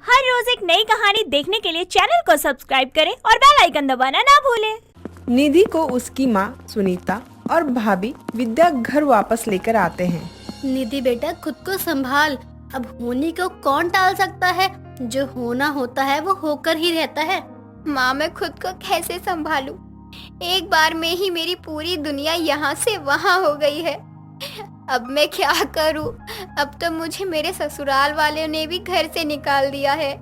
हर रोज एक नई कहानी देखने के लिए चैनल को सब्सक्राइब करें और बेल आइकन दबाना ना भूलें। निधि को उसकी माँ सुनीता और भाभी विद्या घर वापस लेकर आते हैं। निधि बेटा, खुद को संभाल। अब होने को कौन टाल सकता है? जो होना होता है वो होकर ही रहता है। माँ, मैं खुद को कैसे संभालूं? एक बार में ही मेरी पूरी दुनिया यहाँ से वहाँ हो गई है। अब मैं क्या करूं? अब तो मुझे मेरे ससुराल वालों ने भी घर से निकाल दिया है।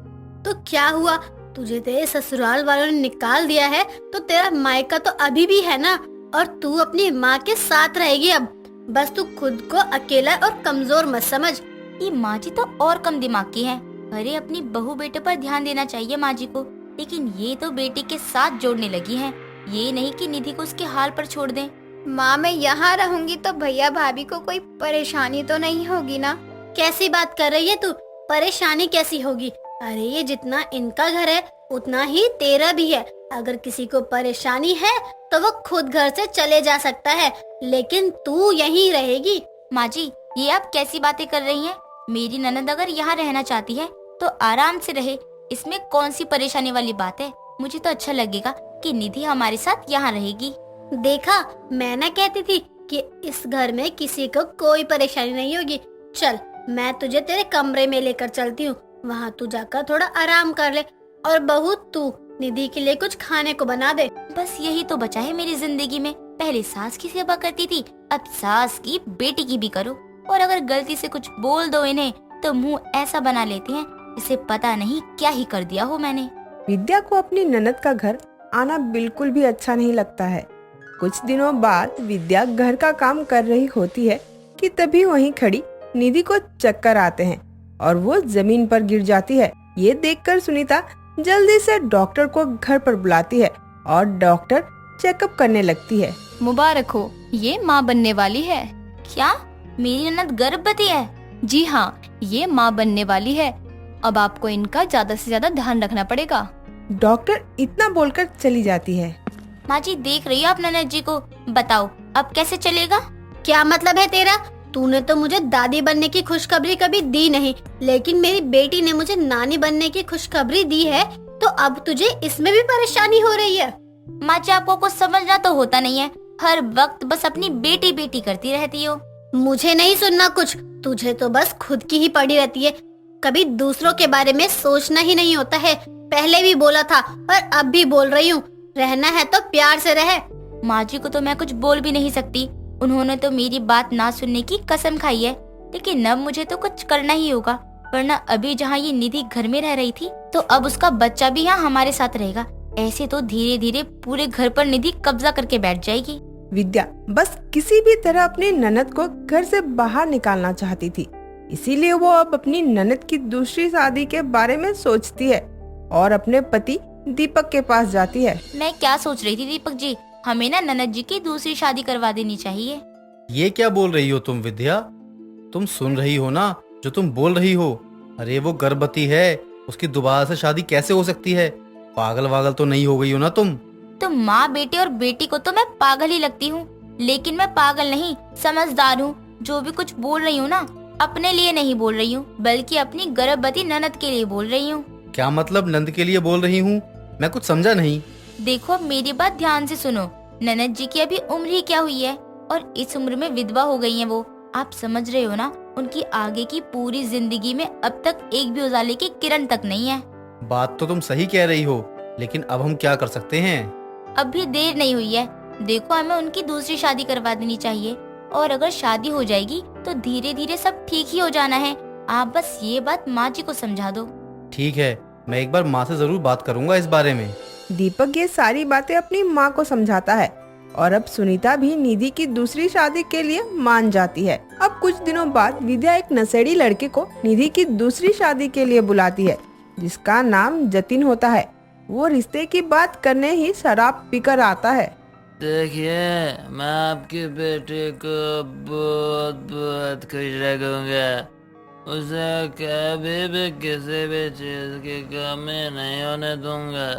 तो क्या हुआ? तुझे तेरे ससुराल वालों ने निकाल दिया है तो तेरा मायका तो अभी भी है ना, और तू अपनी माँ के साथ रहेगी अब। बस तू खुद को अकेला और कमजोर मत समझ। ये माँ जी तो और कम दिमाग की है। अरे अपनी बहू बेटे पर ध्यान देना चाहिए माँ जी को, लेकिन ये तो बेटी के साथ जोड़ने लगी हैं। ये नहीं कि निधि को उसके हाल पर छोड़ दें। माँ, मैं यहाँ रहूंगी तो भैया भाभी को कोई परेशानी तो नहीं होगी ना? कैसी बात कर रही है तू? परेशानी कैसी होगी? अरे ये जितना इनका घर है उतना ही तेरा भी है। अगर किसी को परेशानी है तो वो खुद घर से चले जा सकता है, लेकिन तू यहीं रहेगी। माँ जी, ये आप कैसी बातें कर रही हैं? मेरी ननद अगर यहाँ रहना चाहती है तो आराम से रहे, इसमें कौन सी परेशानी वाली बात है? मुझे तो अच्छा लगेगा कि निधि हमारे साथ यहाँ रहेगी। देखा, मैं ना कहती थी कि इस घर में किसी को कोई परेशानी नहीं होगी। चल, मैं तुझे तेरे कमरे में लेकर चलती हूँ, वहाँ तू जाकर थोड़ा आराम कर ले। और बहू, तू निधि के लिए कुछ खाने को बना दे। बस यही तो बचा है मेरी जिंदगी में। पहले सास की सेवा करती थी, अब सास की बेटी की भी करो। और अगर गलती से कुछ बोल दो इन्हें तो मुंह ऐसा बना लेते हैं इसे पता नहीं क्या ही कर दिया हो मैंने। विद्या को अपनी ननद का घर आना बिल्कुल भी अच्छा नहीं लगता है। कुछ दिनों बाद विद्या घर का काम कर रही होती है कि तभी वहीं खड़ी निधि को चक्कर आते हैं और वो जमीन पर गिर जाती है। ये देखकर सुनीता जल्दी से डॉक्टर को घर पर बुलाती है और डॉक्टर चेकअप करने लगती है। मुबारक हो, ये माँ बनने वाली है। क्या मेरी ननद गर्भवती है? जी हाँ, ये माँ बनने वाली है। अब आपको इनका ज्यादा से ज्यादा ध्यान रखना पड़ेगा। डॉक्टर इतना बोलकर चली जाती है। माँ जी, देख रही हो आप ननद जी को? बताओ अब कैसे चलेगा? क्या मतलब है तेरा? तूने तो मुझे दादी बनने की खुशखबरी कभी दी नहीं, लेकिन मेरी बेटी ने मुझे नानी बनने की खुशखबरी दी है, तो अब तुझे इसमें भी परेशानी हो रही है। माँ जी, आपको कुछ समझना तो होता नहीं है। हर वक्त बस अपनी बेटी बेटी करती रहती हो। मुझे नहीं सुनना कुछ। तुझे तो बस खुद की ही पड़ी रहती है। कभी दूसरों के बारे में सोचना ही नहीं होता है। पहले भी बोला था और अब भी बोल रही हूँ, रहना है तो प्यार से रहे। माँ जी को तो मैं कुछ बोल भी नहीं सकती। उन्होंने तो मेरी बात ना सुनने की कसम खाई है, लेकिन अब मुझे तो कुछ करना ही होगा, वरना अभी जहाँ ये निधि घर में रह रही थी तो अब उसका बच्चा भी यहाँ हमारे साथ रहेगा। ऐसे तो धीरे धीरे पूरे घर पर निधि कब्जा करके बैठ जाएगी। विद्या बस किसी भी तरह अपनी ननद को घर से बाहर निकालना चाहती थी, इसीलिए वो अब अपनी ननद की दूसरी शादी के बारे में सोचती है और अपने पति दीपक के पास जाती है। मैं क्या सोच रही थी दीपक जी, हमें ना ननद जी की दूसरी शादी करवा देनी चाहिए। ये क्या बोल रही हो तुम विद्या? तुम सुन रही हो ना जो तुम बोल रही हो? अरे वो गर्भवती है, उसकी दोबारा से शादी कैसे हो सकती है? पागल वागल तो नहीं हो गई हो ना तुम? तो माँ बेटे और बेटी को तो मैं पागल ही लगती हूँ, लेकिन मैं पागल नहीं, समझदार हूँ। जो भी कुछ बोल रही हूँ ना, अपने लिए नहीं बोल रही हूँ, बल्कि अपनी गर्भवती ननद के लिए बोल रही हूँ। क्या मतलब नंद के लिए बोल रही हूँ? मैं कुछ समझा नहीं। देखो, अब मेरी बात ध्यान से सुनो। ननद जी की अभी उम्र ही क्या हुई है और इस उम्र में विधवा हो गई हैं वो। आप समझ रहे हो ना, उनकी आगे की पूरी जिंदगी में अब तक एक भी उजाले की किरण तक नहीं है। बात तो तुम सही कह रही हो, लेकिन अब हम क्या कर सकते हैं? अब भी देर नहीं हुई है। देखो, हमें उनकी दूसरी शादी करवा देनी चाहिए, और अगर शादी हो जाएगी तो धीरे धीरे सब ठीक ही हो जाना है। आप बस ये बात माँ जी को समझा दो। ठीक है, मैं एक बार माँ से जरूर बात करूंगा इस बारे में। दीपक ये सारी बातें अपनी माँ को समझाता है और अब सुनीता भी निधि की दूसरी शादी के लिए मान जाती है। अब कुछ दिनों बाद विद्या एक नशेड़ी लड़के को निधि की दूसरी शादी के लिए बुलाती है, जिसका नाम जतिन होता है। वो रिश्ते की बात करने ही शराब पीकर आता है। देखिए, मैं आपकी बेटी को बहुत बहुत खुश रखूंगा। उसे कभी भी किसी भी चीज की कमी नहीं होने दूंगा।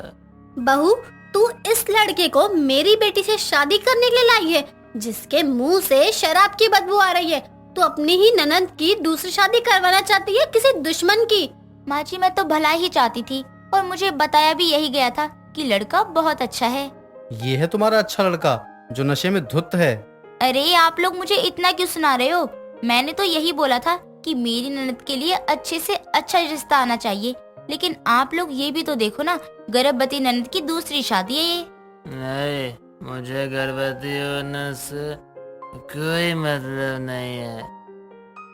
बहू, तू इस लड़के को मेरी बेटी से शादी करने के लिए लाई है, जिसके मुंह से शराब की बदबू आ रही है। तू अपनी ही ननद की दूसरी शादी करवाना चाहती है किसी दुश्मन की? माँ जी मैं तो भला ही चाहती थी और मुझे बताया भी यही गया था कि लड़का बहुत अच्छा है। ये है तुम्हारा अच्छा लड़का जो नशे में धुत है। अरे आप लोग मुझे इतना क्यों सुना रहे हो? मैंने तो यही बोला था कि मेरी ननद के लिए अच्छे से अच्छा रिश्ता आना चाहिए, लेकिन आप लोग ये भी तो देखो ना, गर्भवती ननद की दूसरी शादी है ये। नहीं, मुझे गर्भवती होने से कोई मतलब नहीं है,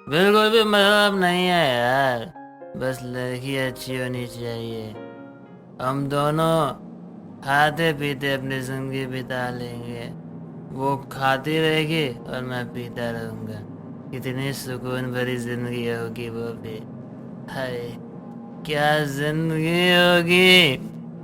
बिल्कुल भी मतलब नहीं है यार। बस लड़की अच्छी होनी चाहिए। हम दोनों खाते पीते अपनी जिंदगी बिता लेंगे, वो खाती रहेगी और मैं पीता रहूंगा। कितनी सुकून भरी जिंदगी होगी वो भी। हाय क्या जिंदगी होगी।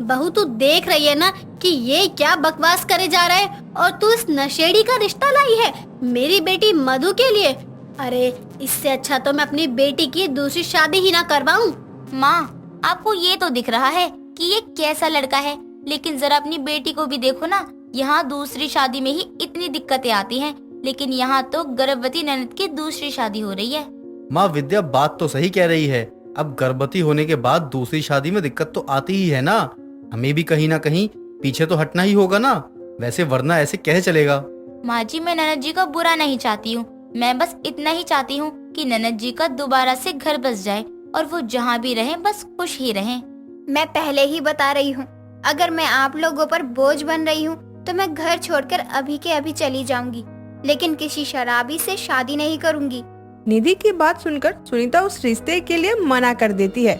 बहू तू देख रही है ना कि ये क्या बकवास करे जा रहा है, और तू इस नशेड़ी का रिश्ता लाई है मेरी बेटी मधु के लिए। अरे इससे अच्छा तो मैं अपनी बेटी की दूसरी शादी ही ना करवाऊं। माँ आपको ये तो दिख रहा है कि ये कैसा लड़का है, लेकिन जरा अपनी बेटी को भी देखो ना। यहाँ दूसरी शादी में ही इतनी दिक्कतें आती हैं, लेकिन यहाँ तो गर्भवती ननद की दूसरी शादी हो रही है। माँ विद्या बात तो सही कह रही है। अब गर्भवती होने के बाद दूसरी शादी में दिक्कत तो आती ही है ना। हमें भी कहीं ना कहीं पीछे तो हटना ही होगा ना, वैसे वरना ऐसे कैसे चलेगा। माँ जी मैं ननद जी का बुरा नहीं चाहती हूँ, मैं बस इतना ही चाहती हूँ कि ननद जी का दोबारा से घर बस जाए और वो जहाँ भी रहें बस खुश ही रहें। मैं पहले ही बता रही हूँ, अगर मैं आप लोगों पर बोझ बन रही हूँ तो मैं घर छोड़कर अभी के अभी चली जाऊंगी, लेकिन किसी शराबी से शादी नहीं करूंगी। निधि की बात सुनकर सुनीता उस रिश्ते के लिए मना कर देती है।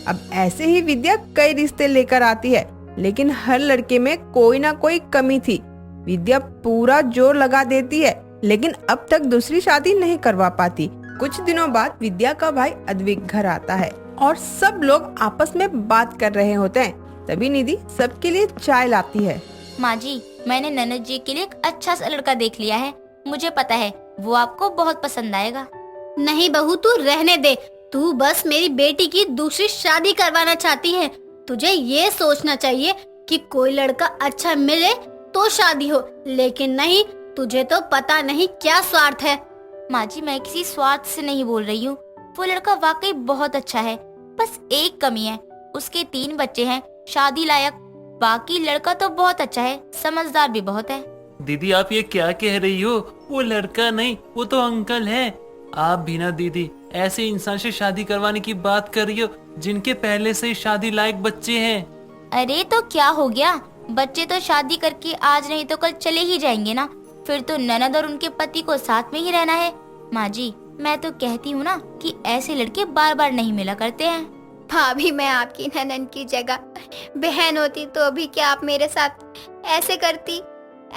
अब ऐसे ही विद्या कई रिश्ते लेकर आती है, लेकिन हर लड़के में कोई ना कोई कमी थी। विद्या पूरा जोर लगा देती है, लेकिन अब तक दूसरी शादी नहीं करवा पाती। कुछ दिनों बाद विद्या का भाई अद्विक घर आता है और सब लोग आपस में बात कर रहे होते हैं। तभी निधि सबके लिए चाय लाती है। माँ जी मैंने ननद जी के लिए एक अच्छा सा लड़का देख लिया है, मुझे पता है वो आपको बहुत पसंद आएगा। नहीं बहू तू रहने दे, तू बस मेरी बेटी की दूसरी शादी करवाना चाहती है। तुझे ये सोचना चाहिए कि कोई लड़का अच्छा मिले तो शादी हो, लेकिन नहीं, तुझे तो पता नहीं क्या स्वार्थ है। माँ जी मैं किसी स्वार्थ से नहीं बोल रही हूँ, वो लड़का वाकई बहुत अच्छा है, बस एक कमी है, उसके 3 बच्चे हैं शादी लायक। बाकी लड़का तो बहुत अच्छा है, समझदार भी बहुत है। दीदी आप ये क्या कह रही हो? वो लड़का नहीं, वो तो अंकल है। आप भी ना दीदी ऐसे इंसान से शादी करवाने की बात कर रही हो जिनके पहले से ही शादी लायक बच्चे हैं। अरे तो क्या हो गया, बच्चे तो शादी करके आज नहीं तो कल चले ही जाएंगे ना, फिर तो ननद और उनके पति को साथ में ही रहना है। माँ जी मैं तो कहती हूँ ना कि ऐसे लड़के बार बार नहीं मिला करते हैं। भाभी मैं आपकी ननद की जगह बहन होती तो अभी क्या आप मेरे साथ ऐसे करती?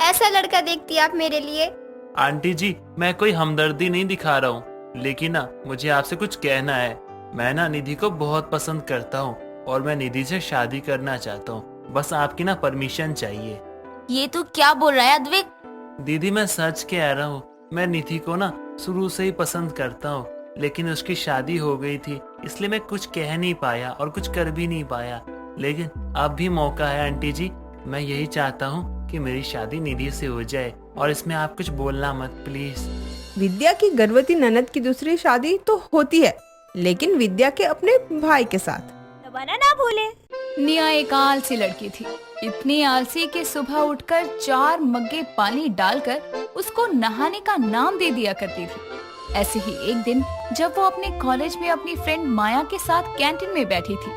ऐसा लड़का देखती आप मेरे लिए? आंटी जी मैं कोई हमदर्दी नहीं दिखा रहा हूँ, लेकिन ना मुझे आपसे कुछ कहना है। मैं ना निधि को बहुत पसंद करता हूँ और मैं निधि से शादी करना चाहता हूँ, बस आपकी ना परमिशन चाहिए। ये तू क्या बोल रहा है अद्विक? दीदी मैं सच कह रहा हूँ, मैं निधि को ना शुरू से ही पसंद करता हूँ, लेकिन उसकी शादी हो गई थी इसलिए मैं कुछ कह नहीं पाया और कुछ कर भी नहीं पाया। लेकिन अब भी मौका है आंटी जी, मैं यही चाहता हूँ कि मेरी शादी निधि से हो जाए और इसमें आप कुछ बोलना मत प्लीज। विद्या की गर्भवती ननद की दूसरी शादी तो होती है, लेकिन विद्या के अपने भाई के साथ। दबाना ना भूले। निया एक आलसी लड़की थी, इतनी आलसी कि सुबह उठकर 4 मग्गे पानी डालकर उसको नहाने का नाम दे दिया करती थी। ऐसे ही एक दिन जब वो अपने कॉलेज में अपनी फ्रेंड माया के साथ कैंटीन में बैठी थी,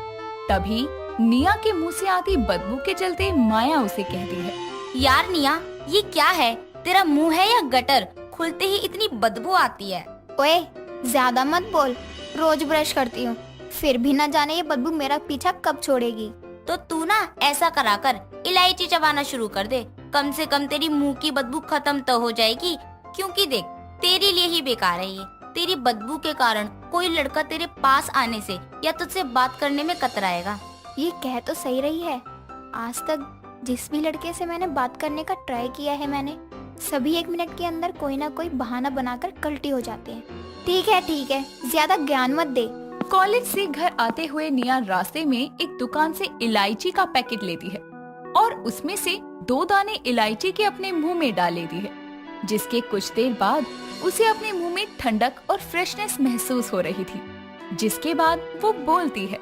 तभी निया के मुंह से आती बदबू के चलते माया उसे कहती है, यार निया ये क्या है, तेरा मुंह है या गटर, खुलते ही इतनी बदबू आती है। ओए ज्यादा मत बोल, रोज ब्रश करती हूँ, फिर भी ना जाने ये बदबू मेरा पीछा कब छोड़ेगी। तो तू ना ऐसा करा कर इलायची चबाना शुरू कर दे, कम से कम तेरी मुंह की बदबू खत्म तो हो जाएगी। क्योंकि देख तेरे लिए ही बेकार है ये, तेरी बदबू के कारण कोई लड़का तेरे पास आने से या तुझसे बात करने में कतराएगा। ये कह तो सही रही है, आज तक जिस भी लड़के से मैंने बात करने का ट्राई किया है मैंने, सभी 1 मिनट के अंदर कोई ना कोई बहाना बनाकर कल्टी हो जाते हैं। ठीक है, ज्यादा ज्ञान मत दे। कॉलेज से घर आते हुए निया रास्ते में एक दुकान से इलायची का पैकेट लेती है और उसमें से 2 दाने इलायची के अपने मुंह में डाल लेती है, जिसके कुछ देर बाद उसे अपने मुंह में ठंडक और फ्रेशनेस महसूस हो रही थी। जिसके बाद वो बोलती है।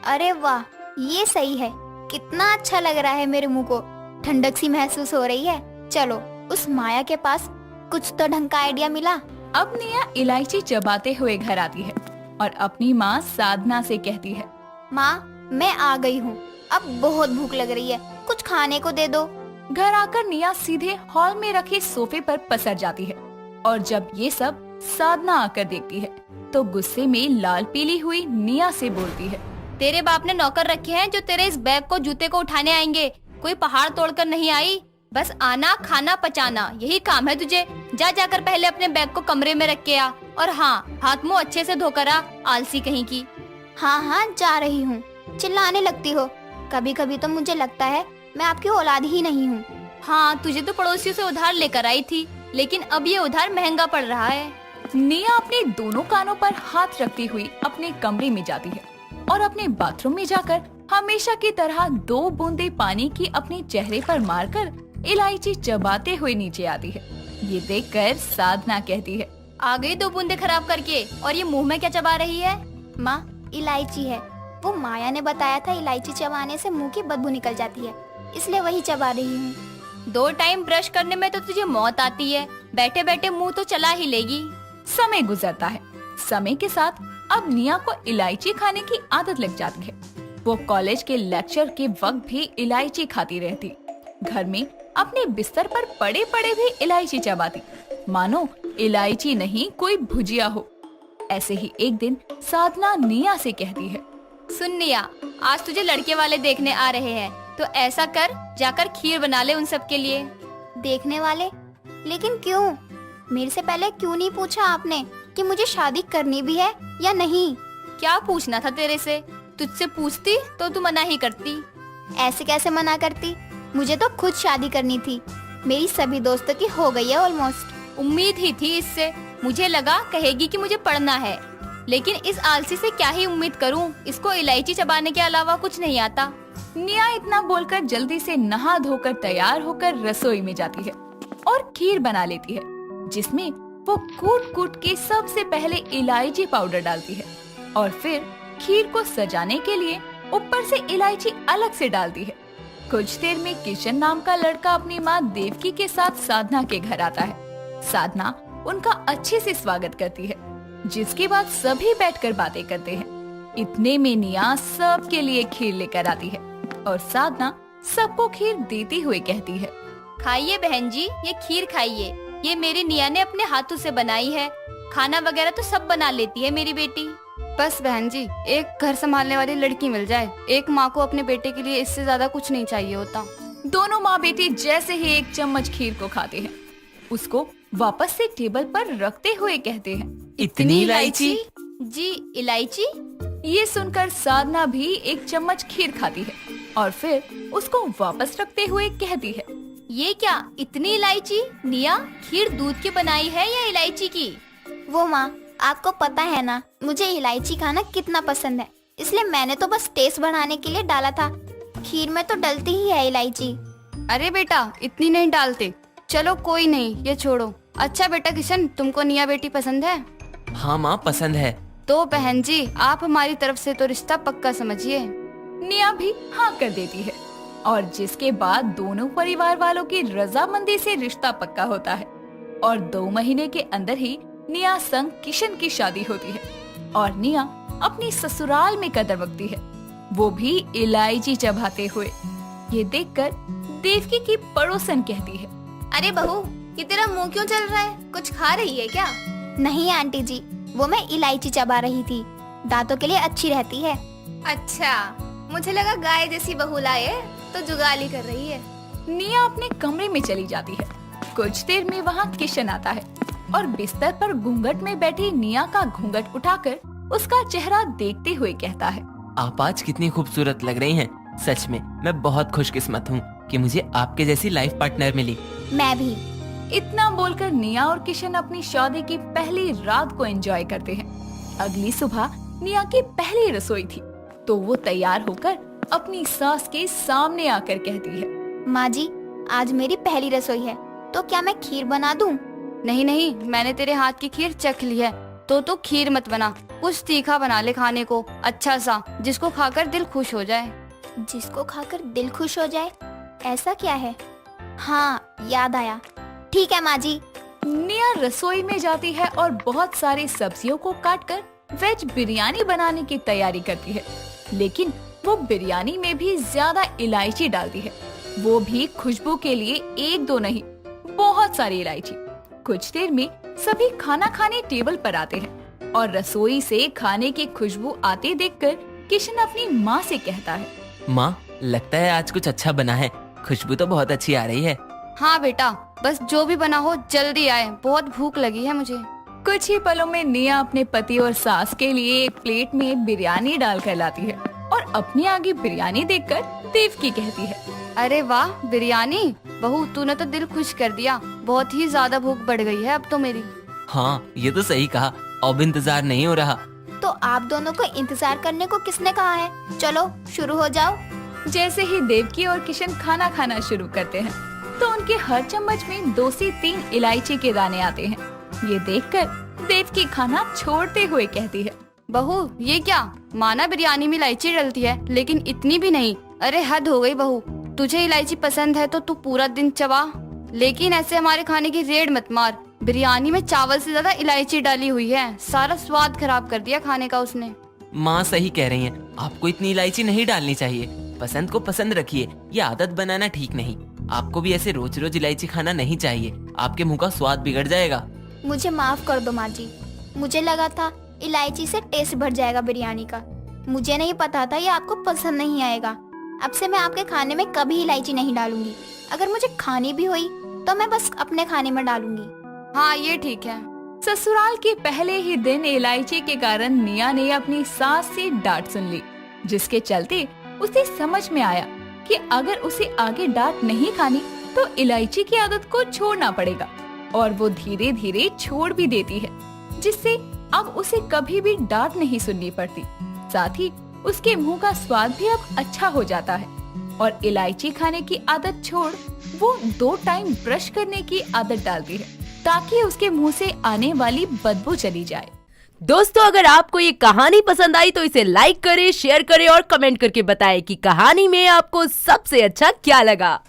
अरे वाह, ये सही है। कितना अच्छा लग रहा है, मेरे मुंह को ठंडक सी महसूस हो रही है। चलो उस माया के पास कुछ तो ढंग का आइडिया मिला। अब निया इलायची चबाते हुए घर आती है और अपनी माँ साधना से कहती है। माँ, मैं आ गई हूँ। अब बहुत भूख लग रही है, कुछ खाने को दे दो। घर आकर निया सीधे हॉल में रखे सोफे पर पसर जाती है और जब ये सब साधना आकर देखती है तो गुस्से में लाल पीली हुई निया से बोलती है। तेरे बाप ने नौकर रखे हैं जो तेरे इस बैग को, जूते को उठाने आएंगे। कोई पहाड़ तोड़कर नहीं आई, बस आना, खाना, पचाना, यही काम है तुझे। जा जाकर पहले अपने बैग को कमरे में रख के आ, और हाँ, हाथ मुंह अच्छे से धोकर आ, आलसी कहीं की। हाँ हाँ, जा रही हूँ। चिल्लाने लगती हो। कभी कभी तो मुझे लगता है मैं आपकी औलाद ही नहीं हूँ। हाँ, तुझे तो पड़ोसियों से उधार लेकर आई थी, लेकिन अब ये उधार महंगा पड़ रहा है। निया अपने दोनों कानों पर हाथ रखती हुई अपने कमरे में जाती है और अपने बाथरूम में जाकर हमेशा की तरह 2 बूंदे पानी की अपने चेहरे पर मारकर इलायची चबाते हुए नीचे आती है। ये देखकर साधना कहती है। आ गई 2 बूंदे खराब करके, और ये मुंह में क्या चबा रही है? माँ, इलायची है। वो माया ने बताया था इलायची चबाने से मुंह की बदबू निकल जाती है, इसलिए वही चबा रही हूँ। 2 टाइम ब्रश करने में तो तुझे मौत आती है, बैठे बैठे मुंह तो चला ही लेगी। समय गुजरता है। समय के साथ अब निया को इलायची खाने की आदत लग जाती है। वो कॉलेज के लेक्चर के वक्त भी इलायची खाती रहती। घर में अपने बिस्तर पर पड़े पड़े भी इलायची चबाती, मानो इलायची नहीं कोई भुजिया हो। ऐसे ही एक दिन साधना निया से कहती है। सुन निया, आज तुझे लड़के वाले देखने आ रहे हैं, तो ऐसा कर, जाकर खीर बना ले उन सब के लिए। देखने वाले? लेकिन क्यों? मेरे से पहले क्यों नहीं पूछा आपने कि मुझे शादी करनी भी है या नहीं? क्या पूछना था तेरे से? तुझसे पूछती तो तू मना ही करती। ऐसे कैसे मना करती? मुझे तो खुद शादी करनी थी। मेरी सभी दोस्तों की हो गई है ऑलमोस्ट। उम्मीद ही थी इससे। मुझे लगा कहेगी कि मुझे पढ़ना है, लेकिन इस आलसी से क्या ही उम्मीद करूं? इसको इलायची चबाने के अलावा कुछ नहीं आता। निया इतना बोलकर जल्दी से नहा धोकर तैयार होकर रसोई में जाती है और खीर बना लेती है, जिसमें वो कूट कूट के सबसे पहले इलायची पाउडर डालती है और फिर खीर को सजाने के लिए ऊपर से इलायची अलग से डालती है। कुछ देर में किशन नाम का लड़का अपनी माँ देवकी के साथ साधना के घर आता है। साधना उनका अच्छे से स्वागत करती है, जिसके बाद सभी बैठकर बातें करते हैं। इतने में निया सबके लिए खीर लेकर आती है और साधना सबको खीर देती हुए कहती है। खाइए बहन जी, ये खीर खाइए। ये मेरी निया ने अपने हाथों से बनाई है। खाना वगैरह तो सब बना लेती है मेरी बेटी। बस बहन जी, एक घर संभालने वाली लड़की मिल जाए। एक माँ को अपने बेटे के लिए इससे ज्यादा कुछ नहीं चाहिए होता। दोनों माँ बेटी जैसे ही एक चम्मच खीर को खाते हैं, उसको वापस से टेबल पर रखते हुए कहते हैं। इतनी इलायची? जी, इलायची? ये सुनकर साधना भी एक चम्मच खीर खाती है और फिर उसको वापस रखते हुए कहती है। ये क्या, इतनी इलायची? निया, खीर दूध की बनाई है या इलायची की? वो माँ, आपको पता है ना मुझे इलायची खाना कितना पसंद है, इसलिए मैंने तो बस टेस्ट बढ़ाने के लिए डाला था। खीर में तो डलती ही है इलायची। अरे बेटा, इतनी नहीं डालते। चलो कोई नहीं, ये छोड़ो। अच्छा बेटा किशन, तुमको निया बेटी पसंद है? हाँ माँ, पसंद है। तो बहन जी, आप हमारी तरफ से तो रिश्ता पक्का समझिए। निया भी हाँ कर देती है और जिसके बाद दोनों परिवार वालों की रजामंदी से रिश्ता पक्का होता है और 2 महीने के अंदर ही निया संग किशन की शादी होती है और निया अपनी ससुराल में कदम रखती है, वो भी इलायची चबाते हुए। ये देखकर देवकी की पड़ोसन कहती है। अरे बहू, ये तेरा मुंह क्यों चल रहा है? कुछ खा रही है क्या? नहीं आंटी जी, वो मैं इलायची चबा रही थी। दांतों के लिए अच्छी रहती है। अच्छा, मुझे लगा गाय जैसी बहू लाए तो जुगाली कर रही है। निया अपने कमरे में चली जाती है। कुछ देर में वहाँ किशन आता है और बिस्तर पर घूंघट में बैठी निया का घूंघट उठाकर उसका चेहरा देखते हुए कहता है। आप आज कितनी खूबसूरत लग रही हैं। सच में मैं बहुत खुशकिस्मत हूँ कि मुझे आपके जैसी लाइफ पार्टनर मिली। मैं भी। इतना बोलकर निया और किशन अपनी शादी की पहली रात को एंजॉय करते हैं। अगली सुबह निया की पहली रसोई थी, तो वो तैयार होकर अपनी सास के सामने आकर कहती है। माँ जी, आज मेरी पहली रसोई है, तो क्या मैं खीर बना दूं? नहीं नहीं, मैंने तेरे हाथ की खीर चख ली है, तो खीर मत बना, कुछ तीखा बना ले खाने को, अच्छा सा, जिसको खाकर दिल खुश हो जाए। जिसको खाकर दिल खुश हो जाए, ऐसा क्या है? हाँ, याद आया। ठीक है माँ जी। निया रसोई में जाती है और बहुत सारी सब्जियों को काटकर वेज बिरयानी बनाने की तैयारी करती है, लेकिन वो बिरयानी में भी ज्यादा इलायची डालती है, वो भी खुशबू के लिए 1-2 नहीं, बहुत सारी इलायची। कुछ देर में सभी खाना खाने टेबल पर आते हैं और रसोई से खाने की खुशबू आते देखकर किशन अपनी माँ से कहता है, माँ, लगता है आज कुछ अच्छा बना है, खुशबू तो बहुत अच्छी आ रही है। हाँ बेटा, बस जो भी बना हो जल्दी आए, बहुत भूख लगी है मुझे। कुछ ही पलों में निया अपने पति और सास के लिए एक प्लेट में बिरयानी डालकर लाती है और अपने आगे बिरयानी देखकर देवकी कहती है, अरे वाह बिरयानी, बहू तूने तो दिल खुश कर दिया, बहुत ही ज्यादा भूख बढ़ गई है अब तो मेरी। हाँ, ये तो सही कहा, अब इंतजार नहीं हो रहा। तो आप दोनों को इंतजार करने को किसने कहा है? चलो शुरू हो जाओ। जैसे ही देवकी और किशन खाना खाना शुरू करते हैं तो उनके हर चम्मच में 2 से 3 इलायची के दाने आते हैं। ये देखकर देवकी खाना छोड़ते हुए कहती है, बहू ये क्या, माना बिरयानी में इलायची डलती है, लेकिन इतनी भी नहीं। अरे हद हो गई बहू, तुझे इलायची पसंद है तो तू पूरा दिन चबा, लेकिन ऐसे हमारे खाने की रेड मत मार। बिरयानी में चावल से ज्यादा इलायची डाली हुई है, सारा स्वाद खराब कर दिया खाने का उसने। माँ सही कह रही हैं, आपको इतनी इलायची नहीं डालनी चाहिए, पसंद को पसंद रखिए, ये आदत बनाना ठीक नहीं। आपको भी ऐसे रोज रोज इलायची खाना नहीं चाहिए, आपके मुंह का स्वाद बिगड़ जाएगा। मुझे माफ कर दो माँ जी, मुझे लगा था इलायची से टेस्ट बढ़ जाएगा बिरयानी का। मुझे नहीं पता था ये आपको पसंद नहीं आएगा। अब से मैं आपके खाने में कभी इलायची नहीं डालूंगी। अगर मुझे खानी भी हुई तो मैं बस अपने खाने में डालूंगी। हाँ ये ठीक है। ससुराल के पहले ही दिन इलायची के कारण निया ने अपनी सास से डांट सुन ली, जिसके चलते उसे समझ में आया कि अगर उसे आगे डांट नहीं खानी तो इलायची की आदत को छोड़ना पड़ेगा, और वो धीरे धीरे छोड़ भी देती है, जिससे अब उसे कभी भी डांट नहीं सुननी पड़ती। साथ ही उसके मुंह का स्वाद भी अब अच्छा हो जाता है और इलायची खाने की आदत छोड़ वो 2 टाइम ब्रश करने की आदत डालती है, ताकि उसके मुंह से आने वाली बदबू चली जाए। दोस्तों, अगर आपको ये कहानी पसंद आई तो इसे लाइक करें, शेयर करें और कमेंट करके बताएं कि कहानी में आपको सबसे अच्छा क्या लगा।